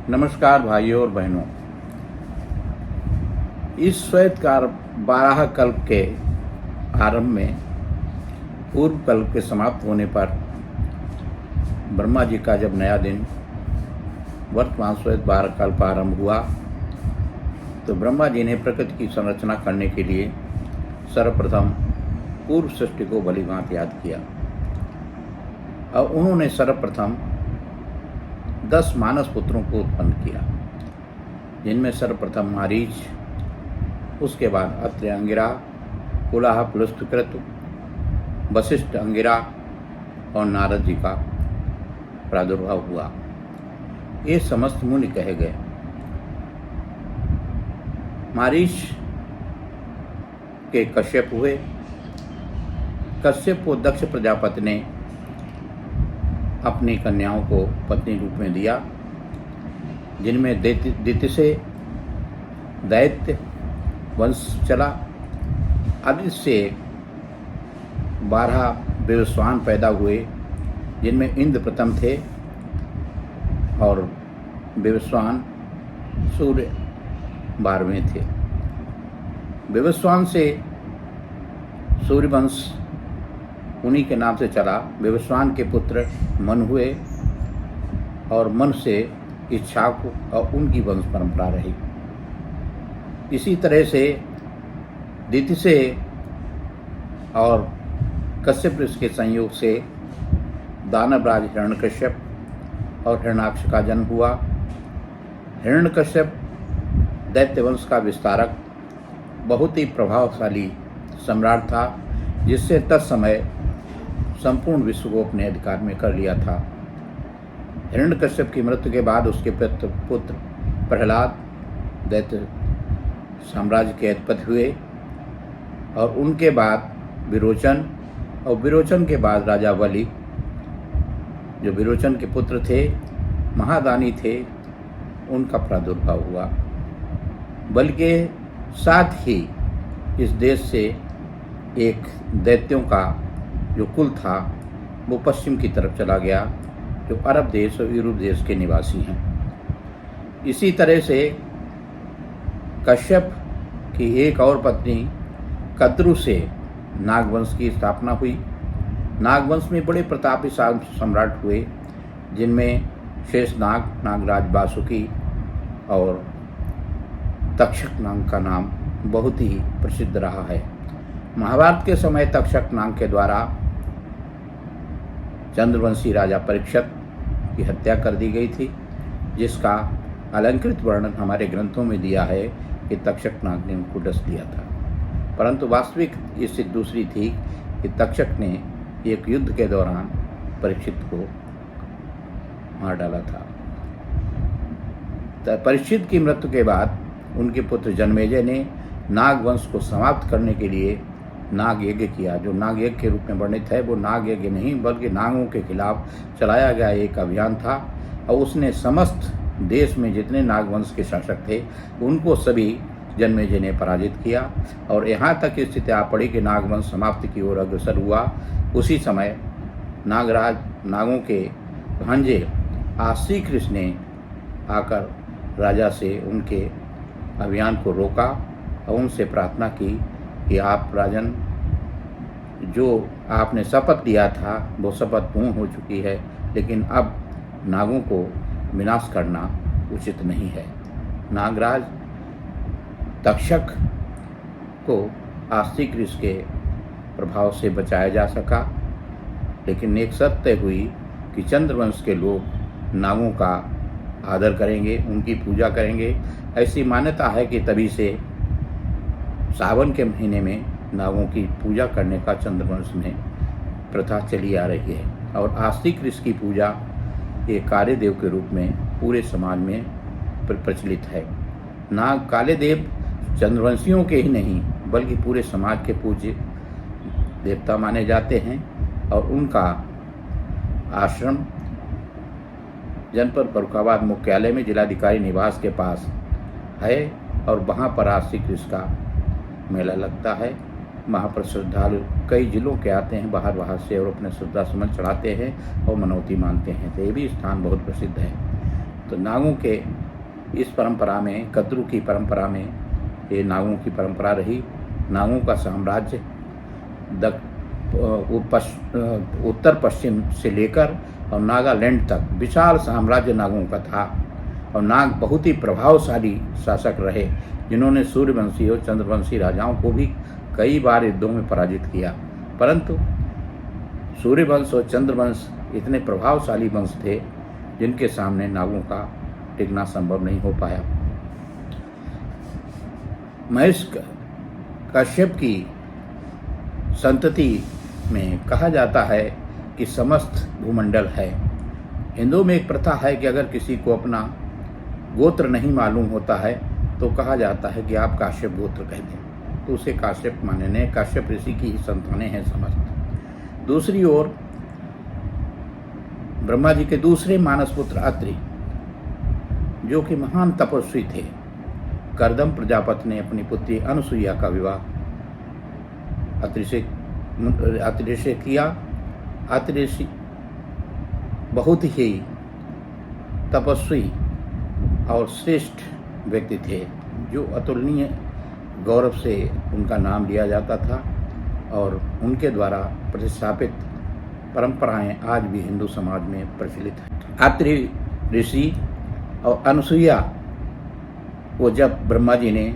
नमस्कार भाइयों और बहनों। इस श्वेतकार 12 कल्प के आरंभ में पूर्व कल्प के समाप्त होने पर ब्रह्मा जी का जब नया दिन वर्तमान श्वेत 12 कल्प आरंभ हुआ तो ब्रह्मा जी ने प्रकृति की संरचना करने के लिए सर्वप्रथम पूर्व सृष्टि को भलीभांति याद किया और उन्होंने सर्वप्रथम 10 मानस पुत्रों को उत्पन्न किया, जिनमें सर्वप्रथम मारीच, उसके बाद अत्रि, अंगिरा, पुलाह, पुलस्त्य, वशिष्ठ, अंगिरा और नारद जी का प्रादुर्भाव हुआ। ये समस्त मुनि कहे गए। मारीच के कश्यप हुए। कश्यप को दक्ष प्रजापति ने अपनी कन्याओं को पत्नी रूप में दिया, जिनमें दितिसे दैत्य वंश चला। आदि से 12 विवस्वान पैदा हुए, जिनमें इंद्र प्रथम थे और विवस्वान सूर्य 12वें थे। विवस्वान से सूर्यवंश उन्हीं के नाम से चला। विवस्वान के पुत्र मन हुए और मन से इच्छाक और उनकी वंश परंपरा रही। इसी तरह से दितिसे और कश्यप के संयोग से दानवराज हिरण्यकश्यप और हिरण्याक्ष का जन्म हुआ। हिरण्यकश्यप दैत्य वंश का विस्तारक बहुत ही प्रभावशाली सम्राट था, जिससे तत्समय संपूर्ण विश्व को अपने अधिकार में कर लिया था। हिरण्यकश्यप की मृत्यु के बाद उसके पुत्र प्रहलाद दैत्य साम्राज्य के अधिपति हुए और उनके बाद विरोचन और विरोचन के बाद राजा बलि, जो विरोचन के पुत्र थे, महादानी थे, उनका प्रादुर्भाव हुआ। बलि के साथ ही इस देश से एक दैत्यों का जो कुल था वो पश्चिम की तरफ चला गया, जो अरब देश और यूरोप देश के निवासी हैं। इसी तरह से कश्यप की एक और पत्नी कद्रु से नागवंश की स्थापना हुई। नागवंश में बड़े प्रतापी सम्राट हुए, जिनमें शेषनाग, नागराज वासुकी और तक्षक नाग का नाम बहुत ही प्रसिद्ध रहा है। महाभारत के समय तक्षक नाग के द्वारा चंद्रवंशी राजा परीक्षित की हत्या कर दी गई थी, जिसका अलंकृत वर्णन हमारे ग्रंथों में दिया है कि तक्षक नाग ने उनको डस दिया था। परंतु वास्तविक स्थिति दूसरी थी कि तक्षक ने एक युद्ध के दौरान परीक्षित को मार डाला था। परीक्षित की मृत्यु के बाद उनके पुत्र जन्मेजय ने नागवंश को समाप्त करने के लिए नाग यज्ञ किया। जो नाग यज्ञ के रूप में वर्णित है वो नाग यज्ञ नहीं बल्कि नागों के खिलाफ चलाया गया एक अभियान था, और उसने समस्त देश में जितने नागवंश के शासक थे उनको सभी जन्मेजय ने पराजित किया और यहाँ तक स्थिति आ पड़ी कि नागवंश समाप्ति की ओर अग्रसर हुआ। उसी समय नागराज नागों के भांजे श्री कृष्ण ने आकर राजा से उनके अभियान को रोका और उनसे प्रार्थना की कि आप राजन, जो आपने शपथ लिया था वो शपथ पूर्ण हो चुकी है, लेकिन अब नागों को विनाश करना उचित नहीं है। नागराज तक्षक को श्री कृष्ण के प्रभाव से बचाया जा सका, लेकिन एक सत्य हुई कि चंद्रवंश के लोग नागों का आदर करेंगे, उनकी पूजा करेंगे। ऐसी मान्यता है कि तभी से सावन के महीने में नागों की पूजा करने का चंद्रवंश में प्रथा चली आ रही है और श्री कृष्ण की पूजा एक काले देव के रूप में पूरे समाज में प्रचलित है। नाग काले देव चंद्रवंशियों के ही नहीं बल्कि पूरे समाज के पूज्य देवता माने जाते हैं और उनका आश्रम जनपद फर्रुखाबाद मुख्यालय में जिलाधिकारी निवास के पास है और वहाँ पर श्री कृष्ण का मेला लगता है। वहाँ पर श्रद्धालु कई जिलों के आते हैं बाहर से और अपने श्रद्धा सुमन चढ़ाते हैं और मनौती मानते हैं। तो ये भी स्थान बहुत प्रसिद्ध है। तो नागों के इस परंपरा में, कद्रू की परंपरा में, ये नागों की परंपरा रही। नागों का साम्राज्य उत्तर पश्चिम से लेकर और नागालैंड तक विशाल साम्राज्य नागों का था। और नाग बहुत ही प्रभावशाली शासक रहे, जिन्होंने सूर्यवंशी और चंद्रवंशी राजाओं को भी कई बार युद्धों में पराजित किया। परंतु सूर्यवंश और चंद्रवंश इतने प्रभावशाली वंश थे जिनके सामने नागों का टिकना संभव नहीं हो पाया। महेश कश्यप की संतति में कहा जाता है कि समस्त भूमंडल है। हिंदू में एक प्रथा है कि अगर किसी को अपना गोत्र नहीं मालूम होता है तो कहा जाता है कि आप काश्यप गोत्र कह दें, तो उसे काश्यप मानने, काश्यप ऋषि की ही संतानें हैं समस्त। दूसरी ओर ब्रह्मा जी के दूसरे मानस पुत्र अत्रि, जो कि महान तपस्वी थे, कर्दम प्रजापति ने अपनी पुत्री अनुसुईया का विवाह अत्रि से किया। अत्रि ऋषि बहुत ही तपस्वी और श्रेष्ठ व्यक्ति थे, जो अतुलनीय गौरव से उनका नाम लिया जाता था और उनके द्वारा प्रतिष्ठापित परंपराएं आज भी हिंदू समाज में प्रचलित हैं। अत्रि ऋषि और अनुसुईया को जब ब्रह्मा जी ने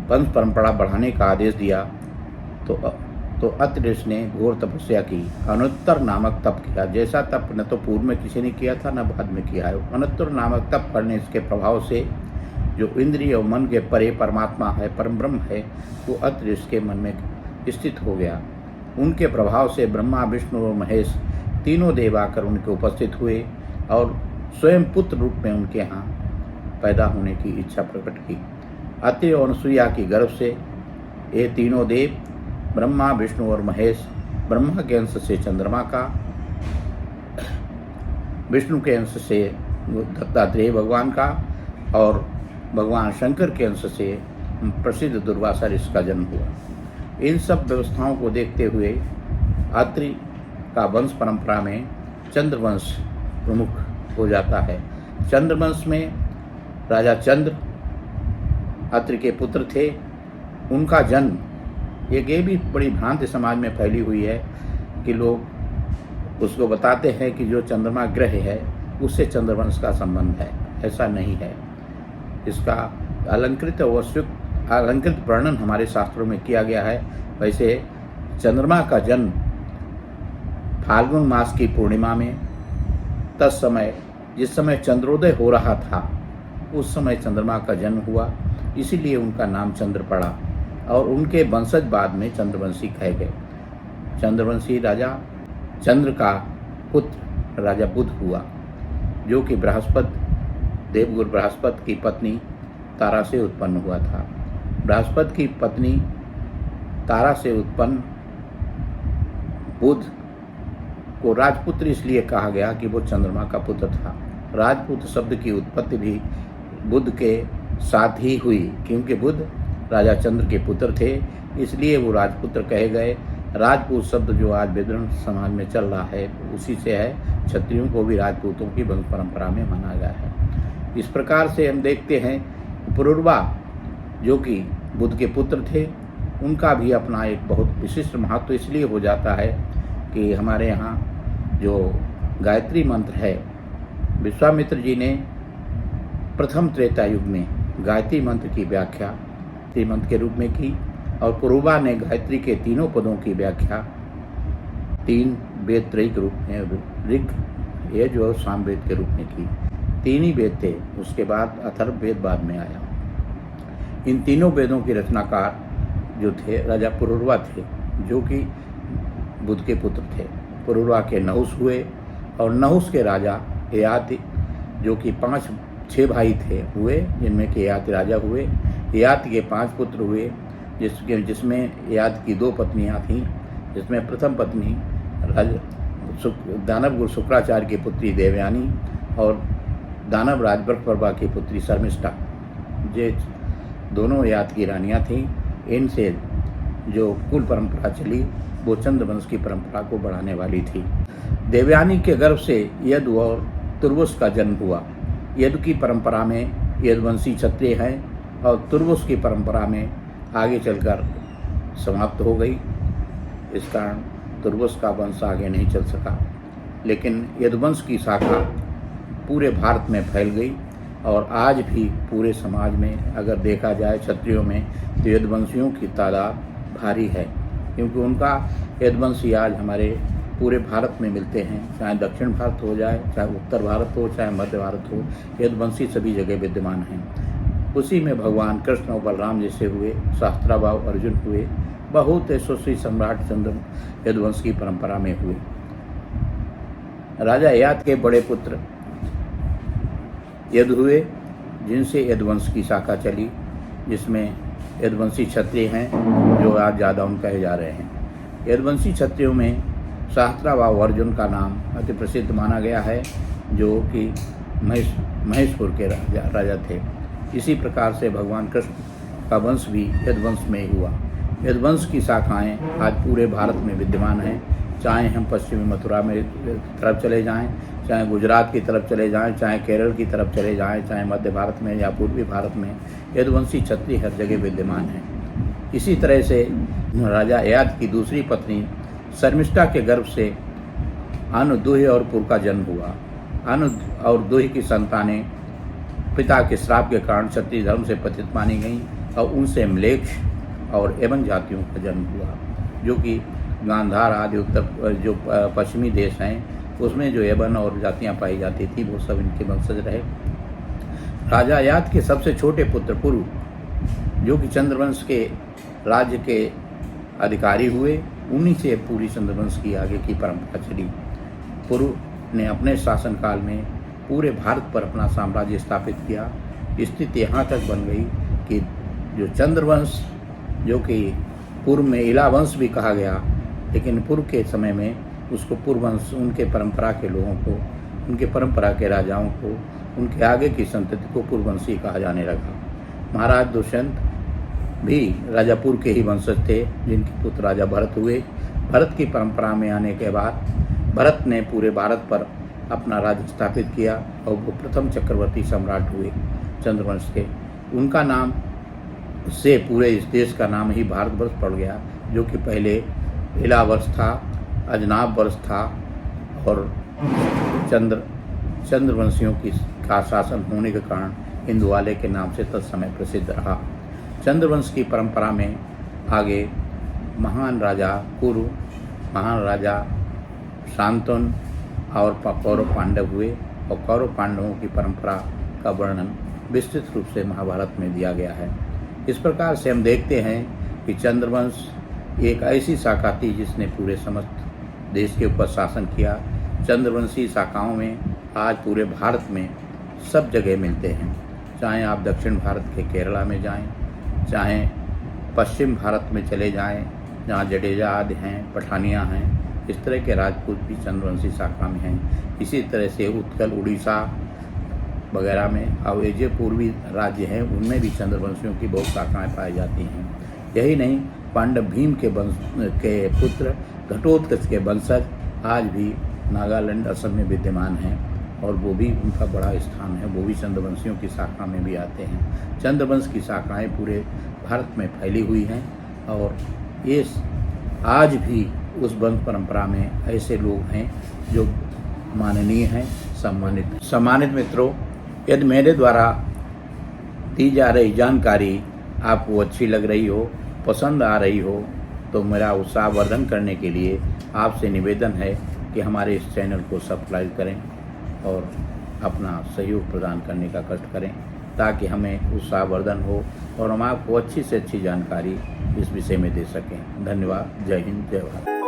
वंश परंपरा बढ़ाने का आदेश दिया तो अत्रि ऋषि ने घोर तपस्या की, अनुत्तर नामक तप किया। जैसा तप न तो पूर्व में किसी ने किया था न बाद में किया है। अनुत्तर नामक तप करने के प्रभाव से जो इंद्रिय और मन के परे परमात्मा है, परम ब्रह्म है, वो अत्रि ऋषि के मन में स्थित हो गया। उनके प्रभाव से ब्रह्मा, विष्णु और महेश तीनों देव आकर उनके उपस्थित हुए और स्वयं पुत्र रूप में उनके यहाँ पैदा होने की इच्छा प्रकट की। अत्रि और अनुसुईया की गर्भ से ये तीनों देव, ब्रह्मा, विष्णु और महेश, ब्रह्मा के अंश से चंद्रमा का, विष्णु के अंश से दत्तात्रेय भगवान का और भगवान शंकर के अंश से प्रसिद्ध दुर्वासा ऋषि का जन्म हुआ। इन सब व्यवस्थाओं को देखते हुए अत्रि का वंश परंपरा में चंद्रवंश प्रमुख हो जाता है। चंद्रवंश में राजा चंद्र अत्रि के पुत्र थे। उनका जन्म, एक ये भी बड़ी भ्रांति समाज में फैली हुई है कि लोग उसको बताते हैं कि जो चंद्रमा ग्रह है उससे चंद्रवंश का संबंध है। ऐसा नहीं है। इसका अलंकृत वर्णन हमारे शास्त्रों में किया गया है। वैसे चंद्रमा का जन्म फाल्गुन मास की पूर्णिमा में, तत्समय जिस समय चंद्रोदय हो रहा था उस समय चंद्रमा का जन्म हुआ, इसीलिए उनका नाम चंद्र पड़ा और उनके वंशज बाद में चंद्रवंशी कहे गए। चंद्रवंशी राजा चंद्र का पुत्र राजा बुध हुआ, जो कि देवगुरु बृहस्पति की पत्नी तारा से उत्पन्न हुआ था। बृहस्पति की पत्नी तारा से उत्पन्न बुध को राजपुत्र इसलिए कहा गया कि वो चंद्रमा का पुत्र था। राजपुत्र शब्द की उत्पत्ति भी बुध के साथ ही हुई, क्योंकि बुध राजा चंद्र के पुत्र थे, इसलिए वो राजपुत्र कहे गए। राजपूत शब्द जो आज विद्रोह समाज में चल रहा है उसी से है। क्षत्रियों को भी राजपूतों की वंश परंपरा में माना गया है। इस प्रकार से हम देखते हैं पुरुरवा, जो कि बुध के पुत्र थे, उनका भी अपना एक बहुत विशिष्ट महत्व इसलिए हो जाता है कि हमारे यहाँ जो गायत्री मंत्र है, विश्वामित्र जी ने प्रथम त्रेता युग में गायत्री मंत्र की व्याख्या मंत्र के रूप में की और पुरुरवा ने गायत्री के तीनों पदों की व्याख्या तीन वेद त्रयी के रूप में, ऋग, यजुर्वेद और सामवेद के रूप में की। तीन ही वेद थे, उसके बाद अथर्ववेद बाद में आया। इन तीनों वेदों के रचनाकार जो थे राजा पुरुरवा थे, जो कि बुध के पुत्र थे। पुरुरवा के नहुस हुए और नहुस के राजा ययाति, जो कि 5-6 भाई थे हुए, जिनमें के ययाति राजा हुए। ययाति के 5 पुत्र हुए, जिसमें ययाति की 2 पत्नियां थीं, जिसमें प्रथम पत्नी दानव गुरु शुक्राचार्य की पुत्री देवयानी और दानव राज बृहस्पति की पुत्री शर्मिष्ठा, ये दोनों ययाति की रानियां थीं। इनसे जो कुल परंपरा चली वो चंद्रवंश की परंपरा को बढ़ाने वाली थी। देवयानी के गर्भ से यदु और तुर्वस का जन्म हुआ। यदु की परंपरा में यदुवंशी क्षत्रिय हैं और तुर्वस की परंपरा में आगे चलकर समाप्त हो गई। इस कारण तुर्वस का वंश आगे नहीं चल सका, लेकिन यदुवंश की शाखा पूरे भारत में फैल गई और आज भी पूरे समाज में अगर देखा जाए क्षत्रियों में तो यदुवंशियों की तादाद भारी है, क्योंकि उनका यदुवंशी आज हमारे पूरे भारत में मिलते हैं, चाहे दक्षिण भारत हो जाए, चाहे उत्तर भारत हो, चाहे मध्य भारत हो, यदुवंशी सभी जगह विद्यमान हैं। उसी में भगवान कृष्ण और बलराम जैसे हुए, सहस्त्राबाहु अर्जुन हुए, बहुत यशस्वी सम्राट चंद्र यदुवंश की परंपरा में हुए। राजा ययाति के बड़े पुत्र यदु हुए, जिनसे यदुवंश की शाखा चली, जिसमें यदुवंशी क्षत्रिय हैं जो आज ज़्यादा उन कहे जा रहे हैं। यदुवंशी क्षत्रियों में सहस्त्राबाहु अर्जुन का नाम अति प्रसिद्ध माना गया है, जो कि महेशपुर के राजा थे। इसी प्रकार से भगवान कृष्ण का वंश भी यदुवंश में ही हुआ। यदुवंश की शाखाएं आज पूरे भारत में विद्यमान हैं, चाहे हम पश्चिमी मथुरा में तरफ चले जाएं, चाहे गुजरात की तरफ चले जाएं, चाहे केरल की तरफ चले जाएं, चाहे मध्य भारत में या पूर्वी भारत में, यदुवंशी क्षत्रिय हर जगह विद्यमान हैं। इसी तरह से राजा ययाति की दूसरी पत्नी शर्मिष्ठा के गर्भ से अनु, दूहि और पुर का जन्म हुआ। अनु और दूहि की संतानें पिता के श्राप के कारण क्षत्रिय धर्म से पतित मानी गईं और उनसे म्लेच्छ और एवं जातियों का जन्म हुआ, जो कि गांधार आदि उत्तर जो पश्चिमी देश हैं उसमें जो एवं और जातियां पाई जाती थी वो सब इनके वंशज रहे। राजा ययाति के सबसे छोटे पुत्र पुरु, जो कि चंद्रवंश के राज्य के अधिकारी हुए, उन्हीं से पूरी चंद्रवंश की आगे की परंपरा चली। पुरु ने अपने शासनकाल में पूरे भारत पर अपना साम्राज्य स्थापित किया। स्थिति यहाँ तक बन गई कि जो चंद्रवंश, जो कि पूर्व में इलावंश भी कहा गया, लेकिन पूर्व के समय में उसको पूर्ववंश, उनके परंपरा के लोगों को, उनके परंपरा के राजाओं को, उनके आगे की संतति को पूर्ववंशी कहा जाने लगा। महाराज दुष्यंत भी राजापुर के ही वंशज थे, जिनके पुत्र राजा भरत हुए। भरत की परंपरा में आने के बाद भरत ने पूरे भारत पर अपना राज्य स्थापित किया और वो प्रथम चक्रवर्ती सम्राट हुए चंद्रवंश के। उनका नाम से पूरे इस देश का नाम ही भारतवर्ष पड़ गया, जो कि पहले इलावर्ष था, अजनाब वर्ष था और चंद्रवंशियों का शासन होने के कारण हिंदुवाले के नाम से तत्समय प्रसिद्ध रहा। चंद्रवंश की परंपरा में आगे महान राजा कुरु, महान राजा शांतनु और कौरव पांडव हुए और कौरव पांडवों की परंपरा का वर्णन विस्तृत रूप से महाभारत में दिया गया है। इस प्रकार से हम देखते हैं कि चंद्रवंश एक ऐसी शाखा थी जिसने पूरे समस्त देश के ऊपर शासन किया। चंद्रवंशी शाखाओं में आज पूरे भारत में सब जगह मिलते हैं, चाहे आप दक्षिण भारत के केरला में जाएं, चाहे पश्चिम भारत में चले जाएं, जहाँ जडेजा आदि हैं, पठानिया हैं, इस तरह के राजपूत भी चंद्रवंशी शाखा में हैं। इसी तरह से उत्कल, उड़ीसा वगैरह में और ये जो पूर्वी राज्य हैं उनमें भी चंद्रवंशियों की बहुत शाखाएँ पाई जाती हैं। यही नहीं, पांडव भीम के पुत्र घटोत्कच के वंशज आज भी नागालैंड, असम में विद्यमान हैं और वो भी उनका बड़ा स्थान है, वो भी चंद्रवंशियों की शाखा में भी आते हैं। चंद्रवंश की शाखाएं पूरे भारत में फैली हुई हैं और ये आज भी उस वंश परंपरा में ऐसे लोग हैं जो माननीय हैं, सम्मानित मित्रों, यदि मेरे द्वारा दी जा रही जानकारी आपको अच्छी लग रही हो, पसंद आ रही हो, तो मेरा उत्साहवर्धन करने के लिए आपसे निवेदन है कि हमारे इस चैनल को सब्सक्राइब करें और अपना सहयोग प्रदान करने का कष्ट करें, ताकि हमें उत्साहवर्धन हो और हम आपको अच्छी से अच्छी जानकारी इस विषय में दे सकें। धन्यवाद। जय हिंद, जय भारत।